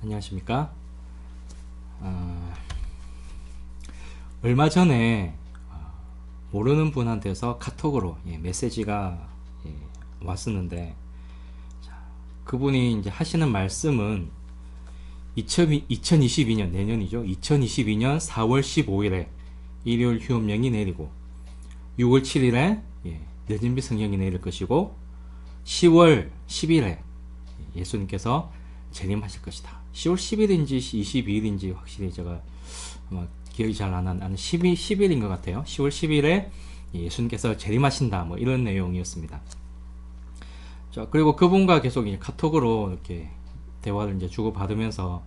안녕하십니까. 얼마 전에 모르는 분한테서 카톡으로 메시지가 왔었는데, 그분이 이제 하시는 말씀은 2022년, 내년이죠. 2022년 4월 15일에 일요일 휴업령이 내리고 6월 7일에 늦은비 성령이 내릴 것이고 10월 10일에 예수님께서 재림하실 것이다. 10월 10일인지 22일인지 확실히 제가 아마 기억이 잘 안 나는 10일인 것 같아요. 10월 10일에 예수님께서 재림하신다, 뭐 이런 내용이었습니다. 자, 그리고 그분과 계속 이제 카톡으로 이렇게 대화를 이제 주고받으면서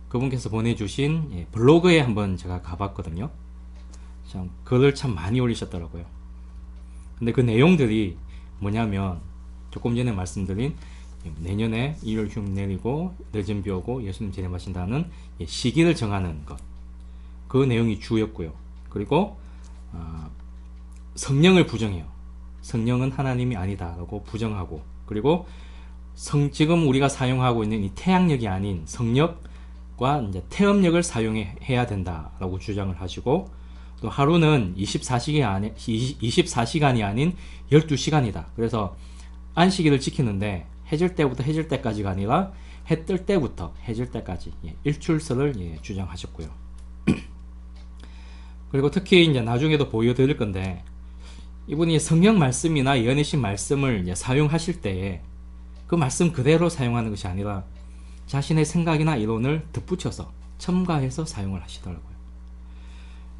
그분께서 보내주신 블로그에 한번 제가 가봤거든요. 참 글을 참 많이 올리셨더라고요. 근데 그 내용들이 뭐냐면, 조금 전에 말씀드린 내년에 일요일 휴업 내리고 늦은 비 오고 예수님 재림하신다는 시기를 정하는 것, 그 내용이 주였고요. 그리고 성령을 부정해요. 성령은 하나님이 아니다라고 부정하고, 그리고 지금 우리가 사용하고 있는 이 태양력이 아닌 성력과 이제 태음력을 사용해야 된다라고 주장을 하시고, 또 하루는 24시간이 아닌 12시간이다. 그래서 안식일을 지키는데 해질 때부터 해질 때까지가 아니라 해 뜰 때부터 해질 때까지 일출설을 주장하셨고요. 그리고 특히 이제 나중에도 보여드릴 건데, 이분이 성경 말씀이나 예언의 말씀을 이제 사용하실 때에 그 말씀 그대로 사용하는 것이 아니라 자신의 생각이나 이론을 덧붙여서 첨가해서 사용을 하시더라고요.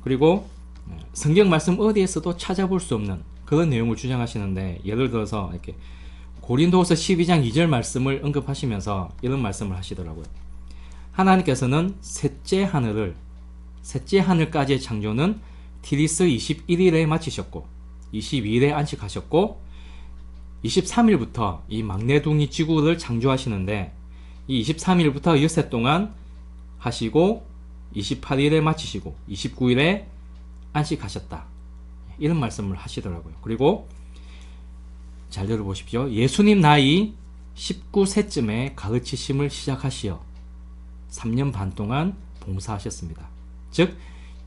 그리고 성경 말씀 어디에서도 찾아볼 수 없는 그런 내용을 주장하시는데, 예를 들어서 이렇게 고린도후서 12장 2절 말씀을 언급하시면서 이런 말씀을 하시더라고요. 하나님께서는 셋째 하늘까지의 창조는 티리스 21일에 마치셨고 22일에 안식하셨고 23일부터 이 막내둥이 지구를 창조하시는데, 이 23일부터 엿새 동안 하시고 28일에 마치시고 29일에 안식하셨다, 이런 말씀을 하시더라고요. 그리고 잘 들어보십시오. 예수님 나이 19세쯤에 가르치심을 시작하시어 3년 반 동안 봉사하셨습니다. 즉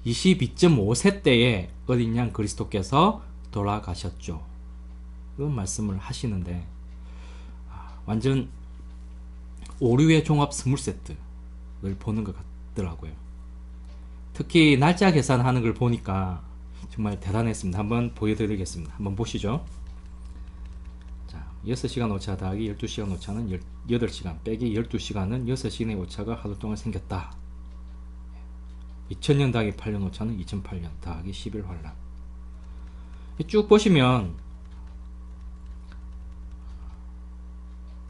22.5세 때에 어린 양 그리스도께서 돌아가셨죠. 이런 말씀을 하시는데, 완전 오류의 종합 선물 세트를 보는 것 같더라고요. 특히 날짜 계산하는 걸 보니까 정말 대단했습니다. 한번 보여드리겠습니다. 한번 보시죠. 자, 6시간 오차 더하기 12시간 오차는 8시간 빼기 12시간은 6시간의 오차가 하루 동안 생겼다. 2000년 더하기 8년 오차는 2008년 더하기 11 환란. 쭉 보시면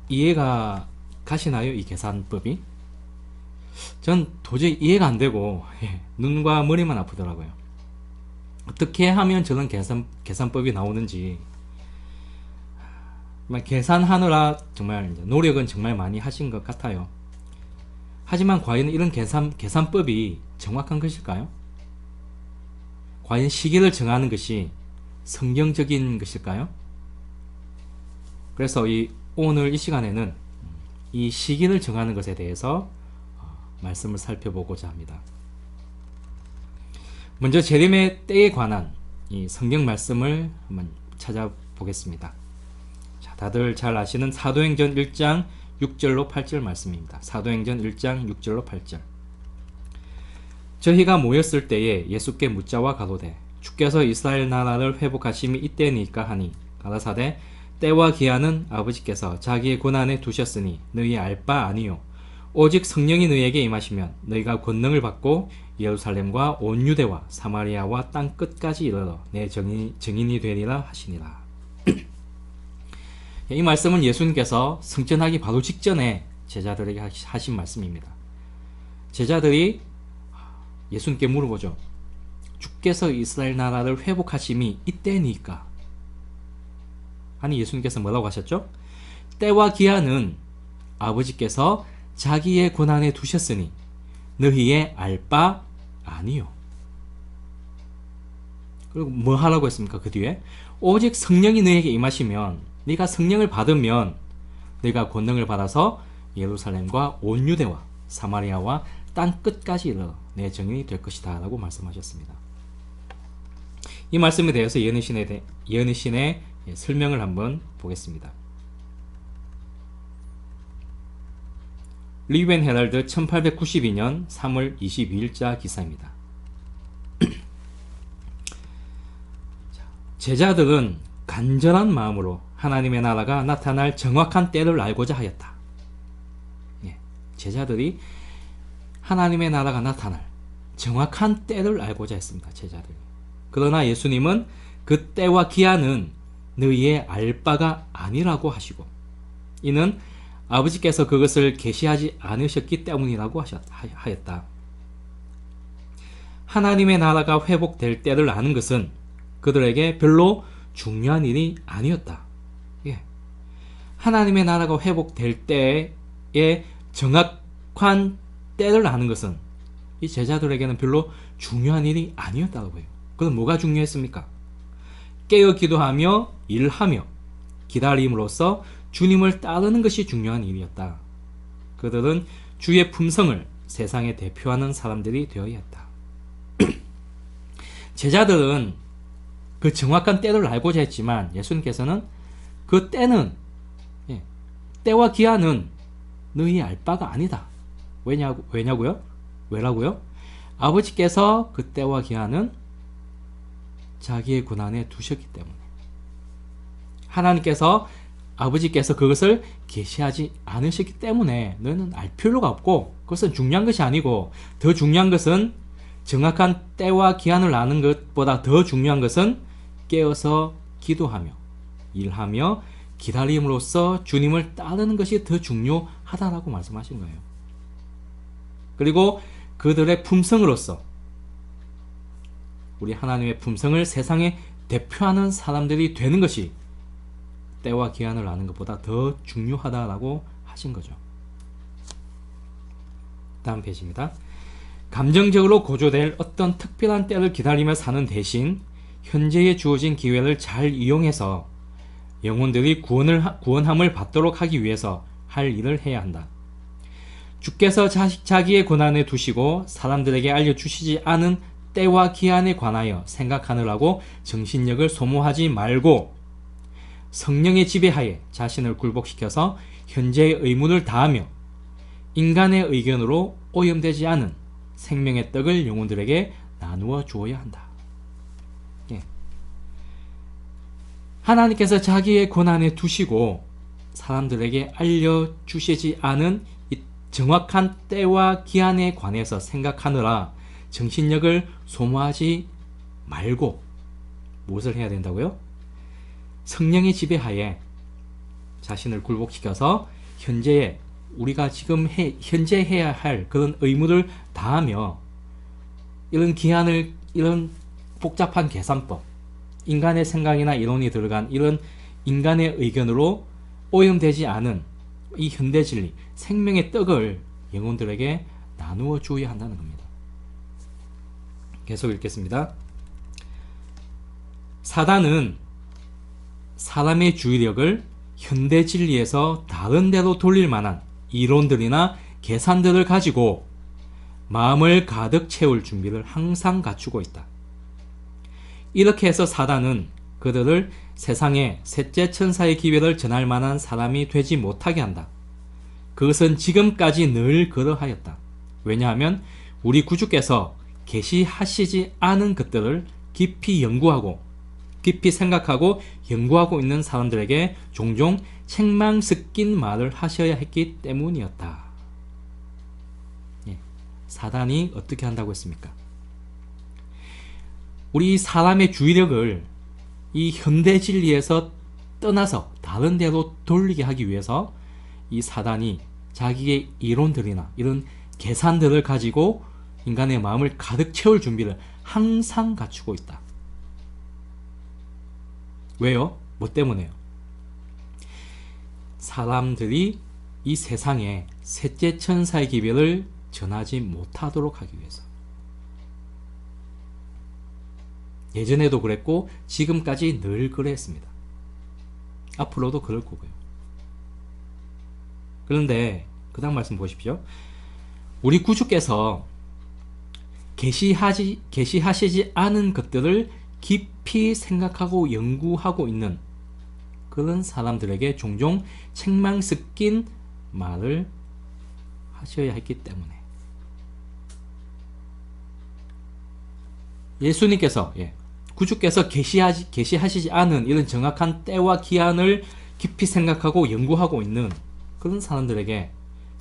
이해가 가시나요? 이 계산법이? 전 도저히 이해가 안 되고 눈과 머리만 아프더라고요. 어떻게 하면 저런 계산법이 나오는지. 계산하느라 정말 노력은 정말 많이 하신 것 같아요. 하지만 과연 이런 계산법이 정확한 것일까요? 과연 시기를 정하는 것이 성경적인 것일까요? 그래서 오늘 이 시간에는 이 시기를 정하는 것에 대해서 말씀을 살펴보고자 합니다. 먼저 재림의 때에 관한 이 성경 말씀을 한번 찾아보겠습니다. 자, 다들 잘 아시는 사도행전 1장 6절로 8절 말씀입니다. 사도행전 1장 6절로 8절. 저희가 모였을 때에 예수께 묻자와 가로되 주께서 이스라엘 나라를 회복하심이 이때니까 하니, 가라사대 때와 기한은 아버지께서 자기의 권한에 두셨으니 너희 알 바 아니요 오직 성령이 너희에게 임하시면 너희가 권능을 받고 예루살렘과 온 유대와 사마리아와 땅 끝까지 이르러 내 증인이 되리라 하시니라. 이 말씀은 예수님께서 승천하기 바로 직전에 제자들에게 하신 말씀입니다. 제자들이 예수님께 물어보죠. 주께서 이스라엘 나라를 회복하심이 이때니까. 아니, 예수님께서 뭐라고 하셨죠? 때와 기한은 아버지께서 자기의 권한에 두셨으니 너희의 알 바 아니요. 그리고 뭐 하라고 했습니까? 그 뒤에 오직 성령이 너희에게 임하시면, 네가 성령을 받으면 너희가 권능을 받아서 예루살렘과 온 유대와 사마리아와 땅 끝까지 이르러 내 정인이 될 것이다 라고 말씀하셨습니다. 이 말씀에 대해서 예언의 신의 설명을 한번 보겠습니다. 리벤 헤럴드 1892년 3월 22일자 기사입니다. 제자들은 간절한 마음으로 하나님의 나라가 나타날 정확한 때를 알고자 하였다. 제자들이 하나님의 나라가 나타날 정확한 때를 알고자 했습니다. 제자들이. 그러나 예수님은 그 때와 기한은 너희의 알 바가 아니라고 하시고, 이는 아버지께서 그것을 계시하지 않으셨기 때문이라고 하였다. 하나님의 나라가 회복될 때를 아는 것은 그들에게 별로 중요한 일이 아니었다. 하나님의 나라가 회복될 때의 정확한 때를 아는 것은 이 제자들에게는 별로 중요한 일이 아니었다고 해요. 그럼 뭐가 중요했습니까? 깨어 기도하며 일하며 기다림으로써 주님을 따르는 것이 중요한 일이었다. 그들은 주의 품성을 세상에 대표하는 사람들이 되어야 했다. 제자들은 그 정확한 때를 알고자 했지만 예수님께서는 그 때는, 때와 기한은 너희 알 바가 아니다. 왜냐고요? 왜라고요? 아버지께서 그 때와 기한은 자기의 권한에 두셨기 때문에. 하나님께서, 아버지께서 그것을 계시하지 않으셨기 때문에 너는 알 필요가 없고, 그것은 중요한 것이 아니고, 더 중요한 것은, 정확한 때와 기한을 아는 것보다 더 중요한 것은 깨어서 기도하며 일하며 기다림으로써 주님을 따르는 것이 더 중요하다라고 말씀하신 거예요. 그리고 그들의 품성으로서, 우리 하나님의 품성을 세상에 대표하는 사람들이 되는 것이 때와 기한을 아는 것보다 더 중요하다라고 하신 거죠. 다음 페이지입니다. 감정적으로 고조될 어떤 특별한 때를 기다리며 사는 대신 현재에 주어진 기회를 잘 이용해서 영혼들이 구원함을 받도록 하기 위해서 할 일을 해야 한다. 주께서 자기의 권한에 두시고 사람들에게 알려주시지 않은 때와 기한에 관하여 생각하느라고 정신력을 소모하지 말고 성령의 지배하에 자신을 굴복시켜서 현재의 의무를 다하며 인간의 의견으로 오염되지 않은 생명의 떡을 영혼들에게 나누어 주어야 한다. 하나님께서 자기의 권한에 두시고 사람들에게 알려주시지 않은 이 정확한 때와 기한에 관해서 생각하느라 정신력을 소모하지 말고 무엇을 해야 된다고요? 성령의 지배하에 자신을 굴복시켜서 현재에 우리가 지금 현재 해야 할 그런 의무를 다하며 이런 기한을, 이런 복잡한 계산법, 인간의 생각이나 이론이 들어간 이런 인간의 의견으로 오염되지 않은 이 현대 진리, 생명의 떡을 영혼들에게 나누어 주어야 한다는 겁니다. 계속 읽겠습니다. 사단은 사람의 주의력을 현대 진리에서 다른 데로 돌릴 만한 이론들이나 계산들을 가지고 마음을 가득 채울 준비를 항상 갖추고 있다. 이렇게 해서 사단은 그들을 세상에 셋째 천사의 기회를 전할 만한 사람이 되지 못하게 한다. 그것은 지금까지 늘 그러하였다. 왜냐하면 우리 구주께서 계시하시지 않은 것들을 깊이 연구하고 깊이 생각하고 연구하고 있는 사람들에게 종종 책망 섞인 말을 하셔야 했기 때문이었다. 사단이 어떻게 한다고 했습니까? 우리 사람의 주의력을 이 현대 진리에서 떠나서 다른 데로 돌리게 하기 위해서 이 사단이 자기의 이론들이나 이런 계산들을 가지고 인간의 마음을 가득 채울 준비를 항상 갖추고 있다. 왜요? 뭐 때문에요? 사람들이 이 세상에 셋째 천사의 기별을 전하지 못하도록 하기 위해서. 예전에도 그랬고 지금까지 늘 그랬습니다. 앞으로도 그럴 거고요. 그런데 그 다음 말씀 보십시오. 우리 구주께서 계시하시지 않은 것들을 깊이 생각하고 연구하고 있는 그런 사람들에게 종종 책망 섞인 말을 하셔야 했기 때문에 예수님께서 구주께서 계시하시지 않은 이런 정확한 때와 기한을 깊이 생각하고 연구하고 있는 그런 사람들에게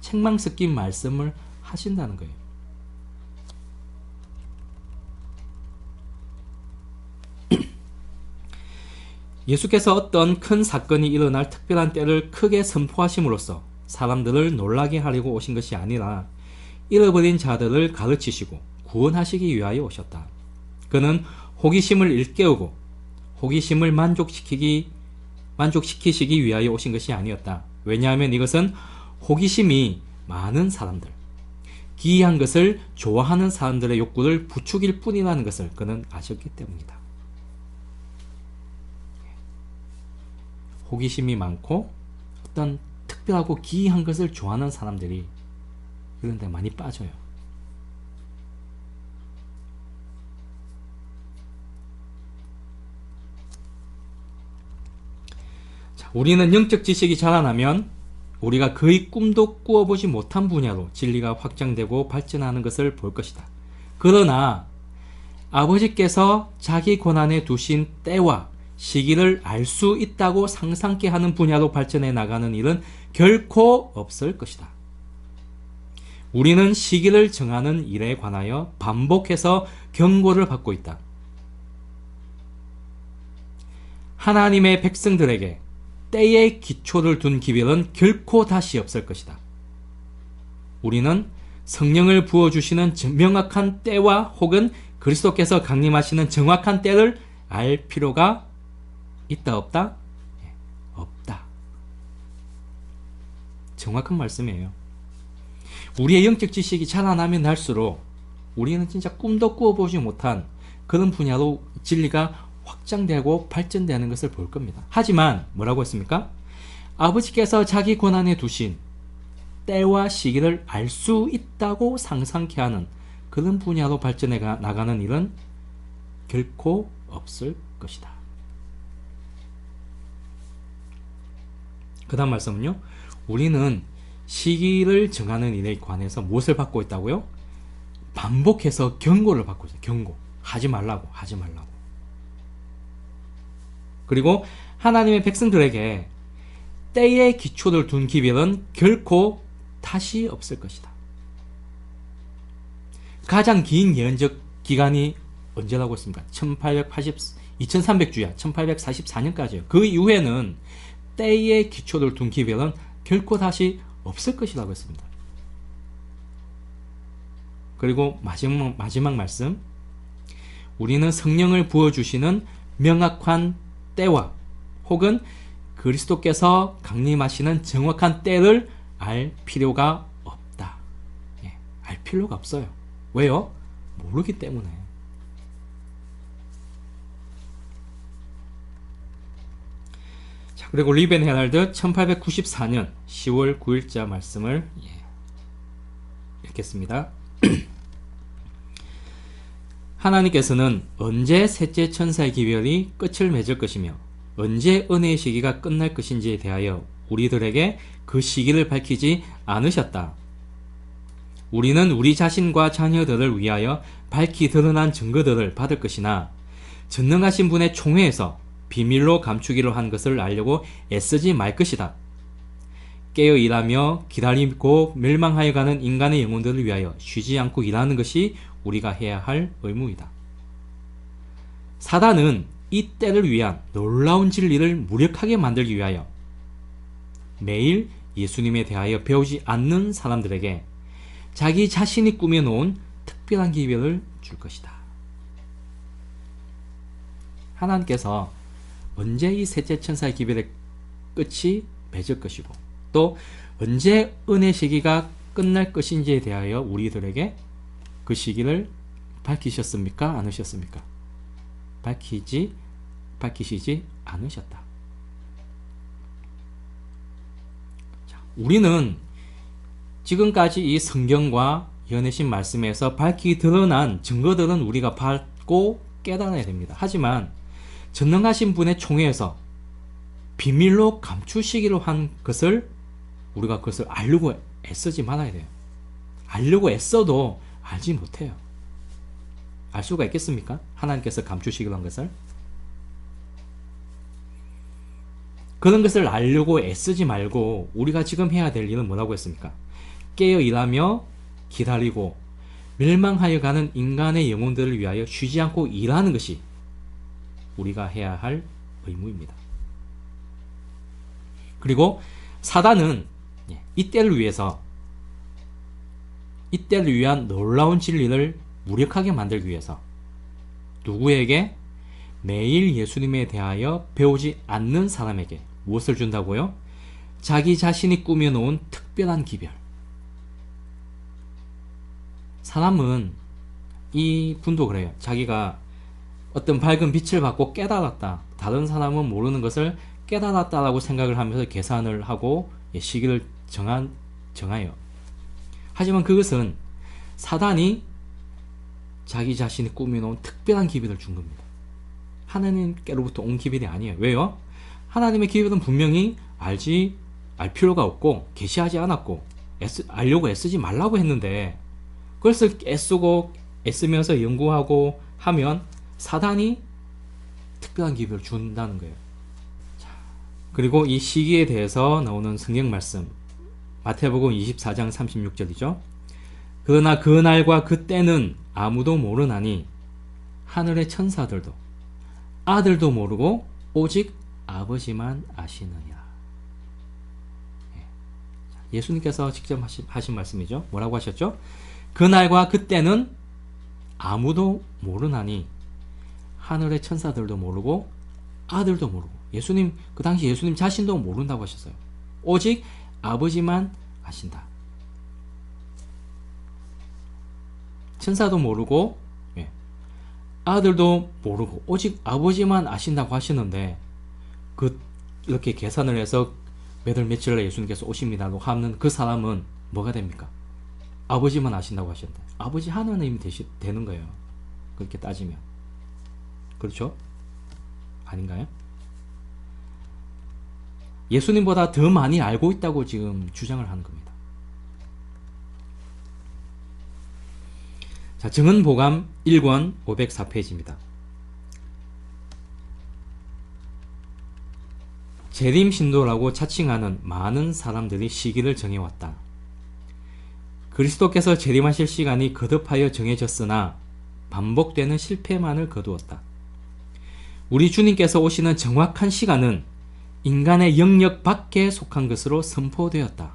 책망 섞인 말씀을 하신다는 거예요. 예수께서 어떤 큰 사건이 일어날 특별한 때를 크게 선포하심으로써 사람들을 놀라게 하려고 오신 것이 아니라 잃어버린 자들을 가르치시고 구원하시기 위하여 오셨다. 그는 호기심을 일깨우고 호기심을 만족시키시기 위하여 오신 것이 아니었다. 왜냐하면 이것은 호기심이 많은 사람들, 기이한 것을 좋아하는 사람들의 욕구를 부추길 뿐이라는 것을 그는 아셨기 때문이다. 호기심이 많고 어떤 특별하고 기이한 것을 좋아하는 사람들이 그런 데 많이 빠져요. 자, 우리는 영적 지식이 자라나면 우리가 거의 꿈도 꾸어보지 못한 분야로 진리가 확장되고 발전하는 것을 볼 것이다. 그러나 아버지께서 자기 권한에 두신 때와 시기를 알 수 있다고 상상케 하는 분야로 발전해 나가는 일은 결코 없을 것이다. 우리는 시기를 정하는 일에 관하여 반복해서 경고를 받고 있다. 하나님의 백성들에게 때의 기초를 둔 기별은 결코 다시 없을 것이다. 우리는 성령을 부어주시는 명확한 때와 혹은 그리스도께서 강림하시는 정확한 때를 알 필요가 있다 없다? 없다. 정확한 말씀이에요. 우리의 영적 지식이 자라나면 날수록 우리는 진짜 꿈도 꾸어보지 못한 그런 분야로 진리가 확장되고 발전되는 것을 볼 겁니다. 하지만 뭐라고 했습니까? 아버지께서 자기 권한에 두신 때와 시기를 알 수 있다고 상상케 하는 그런 분야로 발전해 나가는 일은 결코 없을 것이다. 그 다음 말씀은요. 우리는 시기를 정하는 일에 관해서 무엇을 받고 있다고요? 반복해서 경고를 받고 있어요. 경고. 하지 말라고. 하지 말라고. 그리고 하나님의 백성들에게 때의 기초를 둔 기별은 결코 다시 없을 것이다. 가장 긴 예언적 기간이 언제라고 했습니까? 2300주야. 1844년까지요. 그 이후에는 때의 기초를 둔 기별은 결코 다시 없을 것이라고 했습니다. 그리고 마지막 말씀. 우리는 성령을 부어주시는 명확한 때와 혹은 그리스도께서 강림하시는 정확한 때를 알 필요가 없다. 알 필요가 없어요. 왜요? 모르기 때문에. 자, 그리고 리벤 헤럴드 1894년 10월 9일자 말씀을 읽겠습니다. 하나님께서는 언제 셋째 천사의 기별이 끝을 맺을 것이며 언제 은혜의 시기가 끝날 것인지에 대하여 우리들에게 그 시기를 밝히지 않으셨다. 우리는 우리 자신과 자녀들을 위하여 밝히 드러난 증거들을 받을 것이나 전능하신 분의 총회에서 비밀로 감추기로 한 것을 알려고 애쓰지 말 것이다. 깨어 일하며 기다리고 멸망하여 가는 인간의 영혼들을 위하여 쉬지 않고 일하는 것이 우리가 해야 할 의무이다. 사단은 이 때를 위한 놀라운 진리를 무력하게 만들기 위하여 매일 예수님에 대하여 배우지 않는 사람들에게 자기 자신이 꾸며놓은 특별한 기별을 줄 것이다. 하나님께서 언제 이 셋째 천사의 기별의 끝이 맺을 것이고 또 언제 은혜 시기가 끝날 것인지에 대하여 우리들에게 그 시기를 밝히셨습니까? 않으셨습니까? 밝히시지 않으셨다. 자, 우리는 지금까지 이 성경과 연애신 말씀에서 밝히 드러난 증거들은 우리가 받고 깨달아야 됩니다. 하지만 전능하신 분의 총회에서 비밀로 감추시기로 한 것을 우리가 그것을 알려고 애쓰지 말아야 돼요. 알려고 애써도 알지 못해요. 알 수가 있겠습니까? 하나님께서 감추시기로 한 것을. 그런 것을 알려고 애쓰지 말고 우리가 지금 해야 될 일은 뭐라고 했습니까? 깨어 일하며 기다리고 멸망하여 가는 인간의 영혼들을 위하여 쉬지 않고 일하는 것이 우리가 해야 할 의무입니다. 그리고 사단은 이때를 위해서, 이때를 위한 놀라운 진리를 무력하게 만들기 위해서 누구에게? 매일 예수님에 대하여 배우지 않는 사람에게 무엇을 준다고요? 자기 자신이 꾸며놓은 특별한 기별. 사람은, 이 분도 그래요. 자기가 어떤 밝은 빛을 받고 깨달았다. 다른 사람은 모르는 것을 깨달았다라고 생각을 하면서 계산을 하고 시기를 정하여. 하지만 그것은 사단이 자기 자신이 꾸며놓은 특별한 기별을 준 겁니다. 하나님께로부터 온 기별이 아니에요. 왜요? 하나님의 기별은 분명히 알 필요가 없고 계시하지 않았고 알려고 애쓰지 말라고 했는데 그것을 애쓰면서 연구하고 하면 사단이 특별한 기별을 준다는 거예요. 자, 그리고 이 시기에 대해서 나오는 성경 말씀 마태복음 24장 36절이죠. 그러나 그 날과 그 때는 아무도 모르나니 하늘의 천사들도 아들도 모르고 오직 아버지만 아시느니라. 예수님께서 직접 하신 말씀이죠. 뭐라고 하셨죠? 그 날과 그 때는 아무도 모르나니 하늘의 천사들도 모르고 아들도 모르고. 예수님, 그 당시 예수님 자신도 모른다고 하셨어요. 오직 아버지만 아신다. 천사도 모르고 아들도 모르고 오직 아버지만 아신다고 하시는데 이렇게 계산을 해서 몇 월 며칠 날 예수님께서 오십니다라고 하는 그 사람은 뭐가 됩니까? 아버지만 아신다고 하셨는데 아버지 하나님이 되는 거예요. 그렇게 따지면. 그렇죠? 아닌가요? 예수님보다 더 많이 알고 있다고 지금 주장을 하는 겁니다. 자, 증언보감 1권 504페이지입니다. 재림신도라고 자칭하는 많은 사람들이 시기를 정해왔다. 그리스도께서 재림하실 시간이 거듭하여 정해졌으나 반복되는 실패만을 거두었다. 우리 주님께서 오시는 정확한 시간은 인간의 영역 밖에 속한 것으로 선포되었다.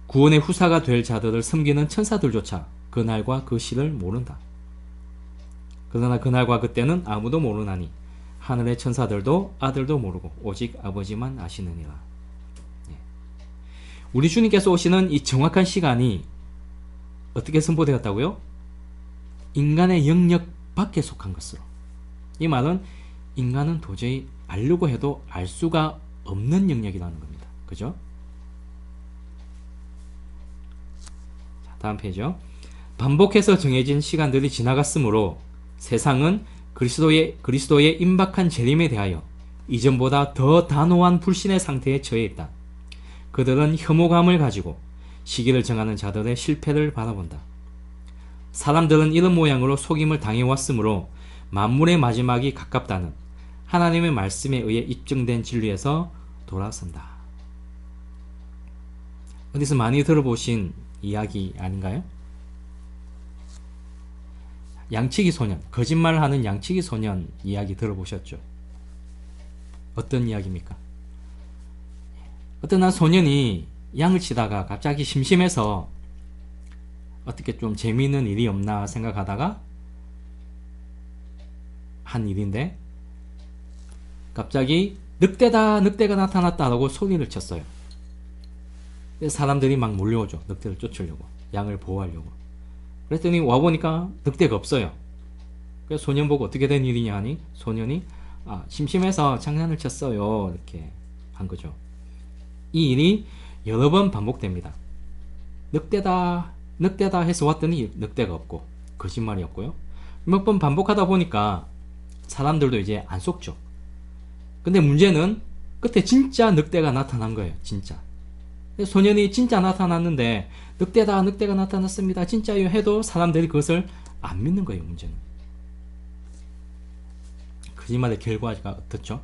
구원의 후사가 될 자들을 섬기는 천사들조차 그날과 그 시를 모른다. 그러나 그날과 그때는 아무도 모르나니 하늘의 천사들도 아들도 모르고 오직 아버지만 아시느니라. 우리 주님께서 오시는 이 정확한 시간이 어떻게 선포되었다고요? 인간의 영역 밖에 속한 것으로. 이 말은 인간은 도저히 알려고 해도 알 수가 없는 영역이라는 겁니다. 그죠? 자, 다음 페이지요. 반복해서 정해진 시간들이 지나갔으므로 세상은 그리스도의 임박한 재림에 대하여 이전보다 더 단호한 불신의 상태에 처해 있다. 그들은 혐오감을 가지고 시기를 정하는 자들의 실패를 바라본다. 사람들은 이런 모양으로 속임을 당해왔으므로 만물의 마지막이 가깝다는 하나님의 말씀에 의해 입증된 진리에서 돌아선다. 어디서 많이 들어보신 이야기 아닌가요? 양치기 소년, 거짓말을 하는 양치기 소년 이야기 들어보셨죠? 어떤 이야기입니까? 어떤 한 소년이 양을 치다가 갑자기 심심해서 어떻게 좀 재미있는 일이 없나 생각하다가 한 일인데 갑자기 늑대가 나타났다라고 소리를 쳤어요. 사람들이 막 몰려오죠. 늑대를 쫓으려고, 양을 보호하려고. 그랬더니 와보니까 늑대가 없어요. 그래서 소년 보고 어떻게 된 일이냐 하니 소년이 심심해서 장난을 쳤어요 이렇게 한 거죠. 이 일이 여러 번 반복됩니다. 늑대다, 늑대다 해서 왔더니 늑대가 없고 거짓말이었고요. 몇 번 반복하다 보니까 사람들도 이제 안 속죠. 근데 문제는 끝에 진짜 늑대가 나타난 거예요. 진짜. 소년이 진짜 나타났는데 늑대다, 늑대가 나타났습니다, 진짜요 해도 사람들이 그것을 안 믿는 거예요. 문제는 거짓말의 결과가 어떻죠?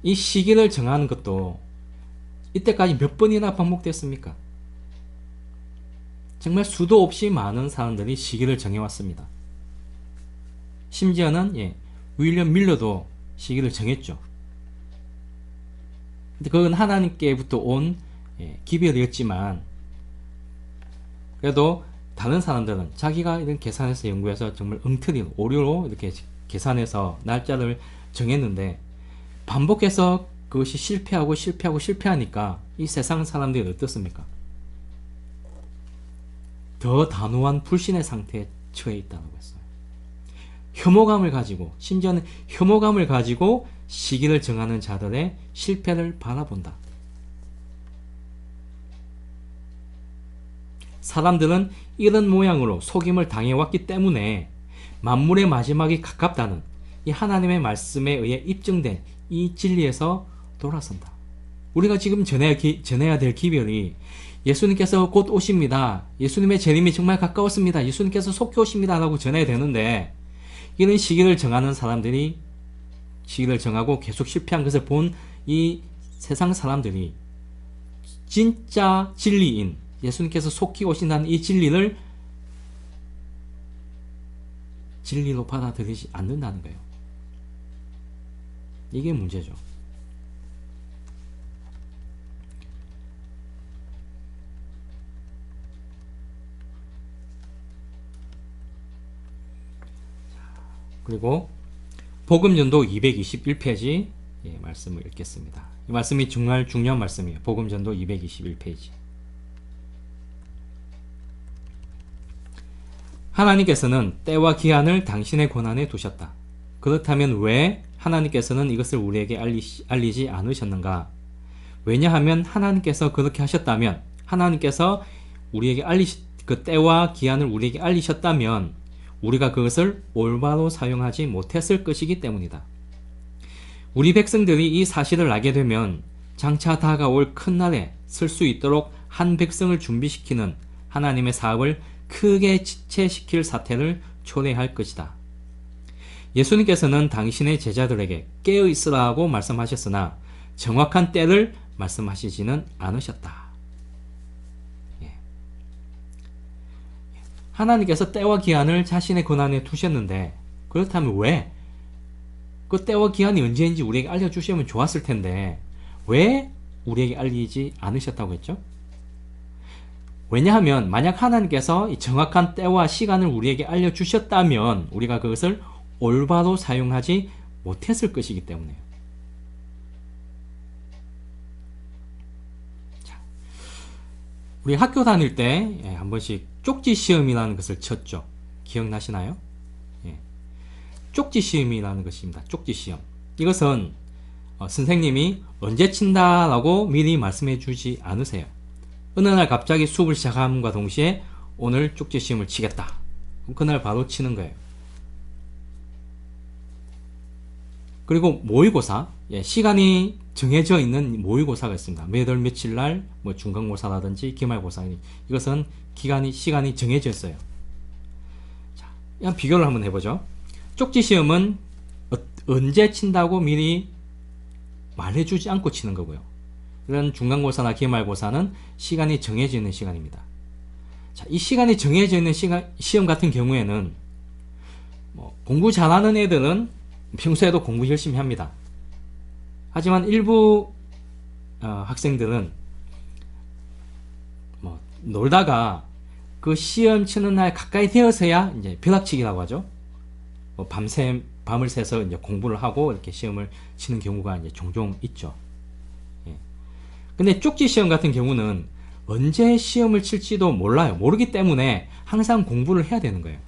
이 시기를 정하는 것도 이때까지 몇 번이나 반복됐습니까? 정말 수도 없이 많은 사람들이 시기를 정해왔습니다. 심지어는 윌리엄 밀러도 시기를 정했죠. 근데 그건 하나님께부터 온 기별이었지만, 그래도 다른 사람들은 자기가 이런 계산해서 연구해서 정말 엉터리 오류로 이렇게 계산해서 날짜를 정했는데, 반복해서 그것이 실패하니까 이 세상 사람들이 어떻습니까? 더 단호한 불신의 상태에 처해 있다고 했어요. 혐오감을 가지고, 심지어는 혐오감을 가지고 시기를 정하는 자들의 실패를 바라본다. 사람들은 이런 모양으로 속임을 당해왔기 때문에 만물의 마지막이 가깝다는 이 하나님의 말씀에 의해 입증된 이 진리에서 돌아선다. 우리가 지금 전해야 될 기별이 예수님께서 곧 오십니다, 예수님의 재림이 정말 가까웠습니다, 예수님께서 속히 오십니다 라고 전해야 되는데, 이런 시기를 정하는 사람들이 시기를 정하고 계속 실패한 것을 본 이 세상 사람들이 진짜 진리인 예수님께서 속히 오신다는 이 진리를 진리로 받아들이지 않는다는 거예요. 이게 문제죠. 그리고 복음전도 221페이지 말씀을 읽겠습니다. 이 말씀이 정말 중요한 말씀이에요. 복음전도 221페이지. 하나님께서는 때와 기한을 당신의 권한에 두셨다. 그렇다면 왜 하나님께서는 이것을 우리에게 알리지 않으셨는가? 왜냐하면 하나님께서 그렇게 하셨다면, 하나님께서 우리에게 그 때와 기한을 우리에게 알리셨다면 우리가 그것을 올바로 사용하지 못했을 것이기 때문이다. 우리 백성들이 이 사실을 알게 되면 장차 다가올 큰 날에 설 수 있도록 한 백성을 준비시키는 하나님의 사업을 크게 지체시킬 사태를 초래할 것이다. 예수님께서는 당신의 제자들에게 깨어 있으라고 말씀하셨으나 정확한 때를 말씀하시지는 않으셨다. 하나님께서 때와 기한을 자신의 권한에 두셨는데, 그렇다면 왜? 그 때와 기한이 언제인지 우리에게 알려주시면 좋았을 텐데 왜 우리에게 알리지 않으셨다고 했죠? 왜냐하면 만약 하나님께서 이 정확한 때와 시간을 우리에게 알려주셨다면 우리가 그것을 올바로 사용하지 못했을 것이기 때문에요. 자, 우리 학교 다닐 때 한 번씩 쪽지 시험이라는 것을 쳤죠. 기억나시나요? 쪽지 시험이라는 것입니다. 쪽지 시험. 이것은 선생님이 언제 친다라고 미리 말씀해 주지 않으세요. 어느 날 갑자기 수업을 시작함과 동시에 오늘 쪽지 시험을 치겠다. 그날 바로 치는 거예요. 그리고 모의고사, 시간이 정해져 있는 모의고사가 있습니다. 몇 월 며칠 날 중간고사라든지 기말고사, 이것은 시간이 정해져 있어요. 자, 그냥 비교를 한번 해보죠. 쪽지 시험은 언제 친다고 미리 말해주지 않고 치는 거고요. 이런 중간고사나 기말고사는 시간이 정해져 있는 시간입니다. 자, 이 시간이 정해져 있는 시험 같은 경우에는 공부 잘하는 애들은 평소에도 공부 열심히 합니다. 하지만 일부 학생들은 놀다가 그 시험 치는 날 가까이 되어서야 이제 벼락치기라고 하죠. 밤을 새서 이제 공부를 하고 이렇게 시험을 치는 경우가 이제 종종 있죠. 근데 쪽지 시험 같은 경우는 언제 시험을 칠지도 몰라요. 모르기 때문에 항상 공부를 해야 되는 거예요.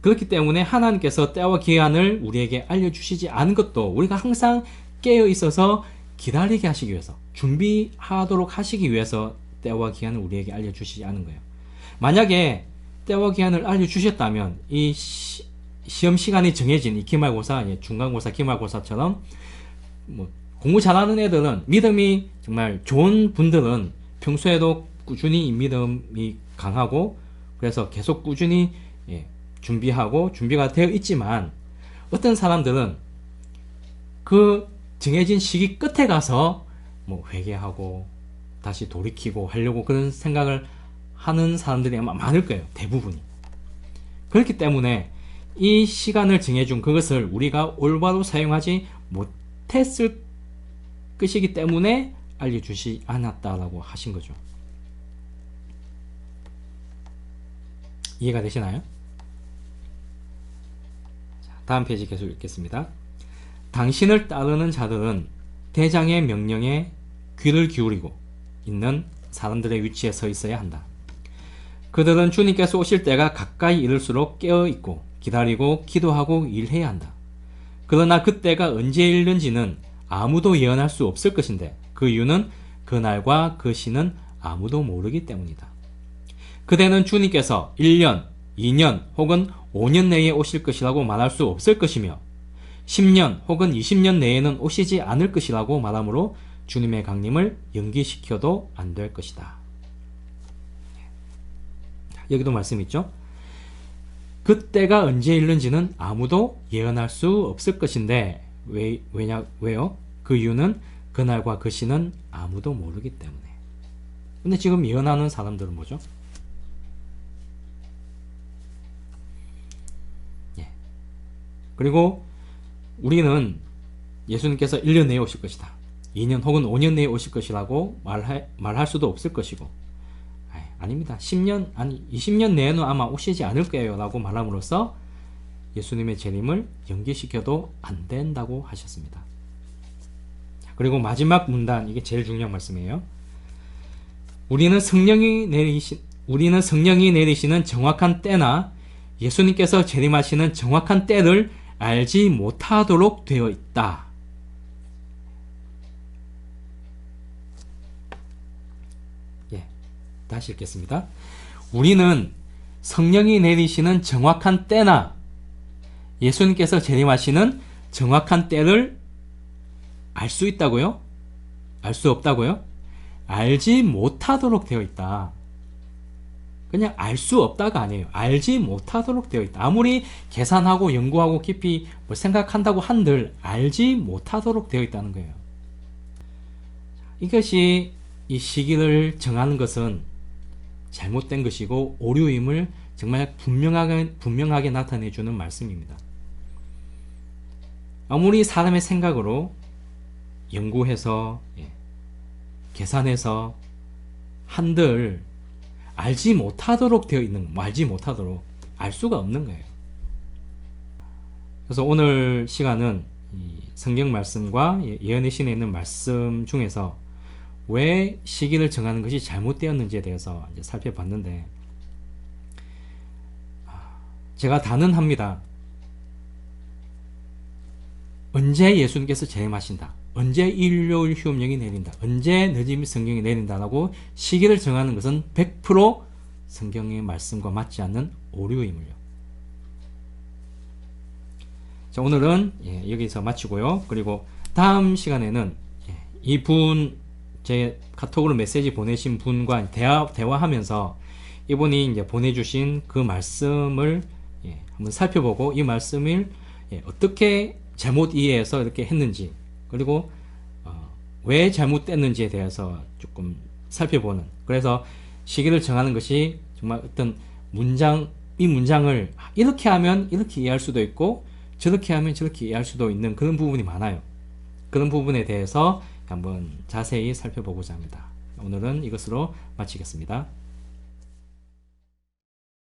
그렇기 때문에 하나님께서 때와 기한을 우리에게 알려주시지 않은 것도 우리가 항상 깨어 있어서 기다리게 하시기 위해서, 준비하도록 하시기 위해서 때와 기한을 우리에게 알려주시지 않은 거예요. 만약에 때와 기한을 알려주셨다면 이 시험 시간이 정해진 이 기말고사, 중간고사, 기말고사처럼 뭐 공부 잘하는 애들은, 믿음이 정말 좋은 분들은 평소에도 꾸준히 이 믿음이 강하고 그래서 계속 꾸준히 준비하고 준비가 되어 있지만, 어떤 사람들은 그 정해진 시기 끝에 가서 뭐 회개하고 다시 돌이키고 하려고 그런 생각을 하는 사람들이 아마 많을 거예요. 대부분이. 그렇기 때문에 이 시간을 정해준 그것을 우리가 올바로 사용하지 못했을 것이기 때문에 알려주시 않았다라고 하신 거죠. 이해가 되시나요? 자, 다음 페이지 계속 읽겠습니다. 당신을 따르는 자들은 대장의 명령에 귀를 기울이고 있는 사람들의 위치에 서 있어야 한다. 그들은 주님께서 오실 때가 가까이 이를수록 깨어있고 기다리고 기도하고 일해야 한다. 그러나 그때가 언제 이르는지는 아무도 예언할 수 없을 것인데, 그 이유는 그날과 그 시는 아무도 모르기 때문이다. 그대는 주님께서 1년, 2년 혹은 5년 내에 오실 것이라고 말할 수 없을 것이며 10년 혹은 20년 내에는 오시지 않을 것이라고 말하므로 주님의 강림을 연기시켜도 안 될 것이다. 여기도 말씀 있죠. 그때가 언제 이르는지는 아무도 예언할 수 없을 것인데, 왜요? 그 이유는 그날과 그 시는 아무도 모르기 때문에. 근데 지금 예언하는 사람들은 뭐죠? 그리고 우리는 예수님께서 1년 내에 오실 것이다, 2년 혹은 5년 내에 오실 것이라고 말할 수도 없을 것이고, 아닙니다. 10년, 아니 20년 내에는 아마 오시지 않을 거예요 라고 말함으로써 예수님의 재림을 연기시켜도 안 된다고 하셨습니다. 그리고 마지막 문단, 이게 제일 중요한 말씀이에요. 우리는 성령이 내리시는 정확한 때나 예수님께서 재림하시는 정확한 때를 알지 못하도록 되어 있다. 다시 읽겠습니다. 우리는 성령이 내리시는 정확한 때나 예수님께서 재림하시는 정확한 때를 알 수 있다고요? 알 수 없다고요? 알지 못하도록 되어 있다. 그냥 알 수 없다가 아니에요. 알지 못하도록 되어 있다. 아무리 계산하고 연구하고 깊이 생각한다고 한들 알지 못하도록 되어 있다는 거예요. 이것이 이 시기를 정하는 것은 잘못된 것이고 오류임을 정말 분명하게 나타내주는 말씀입니다. 아무리 사람의 생각으로 연구해서 계산해서 한들 알지 못하도록 되어 있는, 알지 못하도록, 알 수가 없는 거예요. 그래서 오늘 시간은 이 성경 말씀과 예언의 신에 있는 말씀 중에서 왜 시기를 정하는 것이 잘못되었는지에 대해서 이제 살펴봤는데, 제가 단언합니다. 언제 예수님께서 재림하신다, 언제 일요일 휴업령이 내린다, 언제 늦은 성경이 내린다라고 시기를 정하는 것은 100% 성경의 말씀과 맞지 않는 오류임을요. 자, 오늘은 여기서 마치고요. 그리고 다음 시간에는 제 카톡으로 메시지 보내신 분과 대화하면서 이분이 이제 보내주신 그 말씀을 한번 살펴보고, 이 말씀을 어떻게 잘못 이해해서 이렇게 했는지, 그리고 왜 잘못됐는지에 대해서 조금 살펴보는, 그래서 시기를 정하는 것이 정말 어떤 이 문장을 이렇게 하면 이렇게 이해할 수도 있고 저렇게 하면 저렇게 이해할 수도 있는 그런 부분이 많아요. 그런 부분에 대해서 한번 자세히 살펴보고자 합니다. 오늘은 이것으로 마치겠습니다.